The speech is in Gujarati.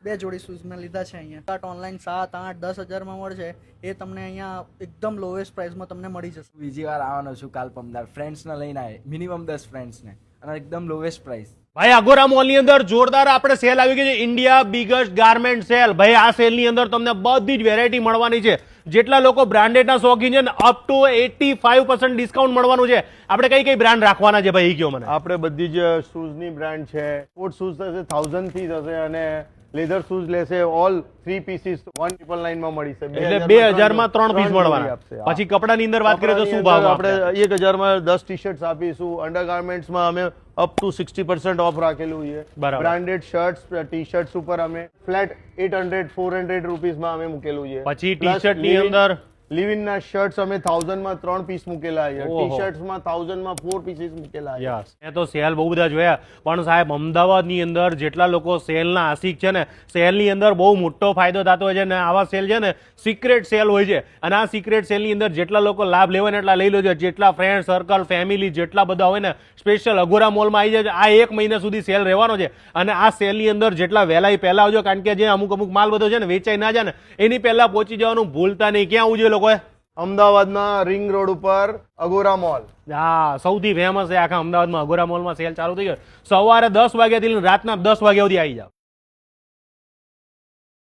2 જોડી શૂઝ મેં લીધા છે અહીંયા ઓનલાઈન 7, 8, 10 હજારમાં મળશે એ તમને અહીંયા એકદમ લોએસ્ટ પ્રાઇસમાં તમને મળી જશે। બીજી વાર આવવાનો છું કાલ પમદાર, ફ્રેન્ડ્સને લઈને આવે, મિનિમમ 10 ફ્રેન્ડ્સને, અને એકદમ લોએસ્ટ પ્રાઇસ। ભાઈ અગોરા મોલ ની અંદર જોરદાર આપણે સેલ આવી ગઈ છે, ઇન્ડિયા બિગેસ્ટ ગાર્મેન્ટ સેલ। ભાઈ આ સેલ ની અંદર તમને બધી જ વેરાયટી મળવાની છે। જેટલા લોકો બ્રાન્ડેડ ના શોખીન છે ને અપ ટુ 85% ડિસ્કાઉન્ટ મળવાનું છે। આપણે કઈ કઈ બ્રાન્ડ રાખવાના છે ભાઈ, કયો મને? આપણે બધી જ શૂઝ ની બ્રાન્ડ છે। સ્પોર્ટ શૂઝ થશે 1000 થી થશે, અને લેધર શૂઝ લેશે ઓલ 3 પીસીસ 1999 માં મળી છે। એટલે 2000 માં 3 પીસ મળવાના। પછી કપડાની અંદર વાત કરીએ તો શું ભાવ? આપણે 1000 માં 10 ટી-શર્ટ્સ આપીશું। અંડરગાર્મેન્ટ્સ માં અમે અપ ટુ 60% ઓફ રાખેલું છે। બ્રાન્ડેડ શર્ટ્સ, ટી-શર્ટ્સ ઉપર અમે ફ્લેટ 800-400 રૂપીસ માં અમે મૂકેલું છે। પછી ટી-શર્ટ ની અંદર લિવિન ના શર્ટ્સ અમે 1000 માં 3 પીસ મૂકેલા છે, ટી-શર્ટ્સ માં 1000 માં 4 પીસીસ મૂકેલા છે। મેં તો સેલ બહુ બધા જોયા, પણ સાહેબ અમદાવાદ ની અંદર જેટલા લોકો સેલ ના આશિક છે ને, સેલ ની અંદર બહુ મોટો ફાયદો થતો હોય છે ને આવા સેલ છે ને સિક્રેટ સેલ હોય છે, અને આ સિક્રેટ સેલ ની અંદર જેટલા લોકો લાભ લેવા ને એટલા લઈ લેજો। જેટલા ફ્રેન્ડ સર્કલ, ફેમિલી જેટલા બધા હોય ને, સ્પેશિયલ અગોરા મોલમાં આવી જાય। આ 1 મહિના સુધી સેલ રહેવાનો છે, અને આ સેલ ની અંદર જેટલા વહેલા પહેલા આવજો, કારણ કે જે અમુક માલ બધો છે ને વેચાઈ ના જાય ને એની પહેલા પહોંચી જવાનું ભૂલતા નહીં। ક્યાં આવજો લોકોએ? અમદાવાદના રિંગ રોડ ઉપર અગોરા મોલ। હા, સૌથી ફેમસ છે આખા અમદાવાદમાં અગોરા મોલમાં સેલ ચાલુ થઈ ગયો। સવારે 10 વાગ્યાથી રાતના 10 વાગ્યા સુધી આવી જાવ।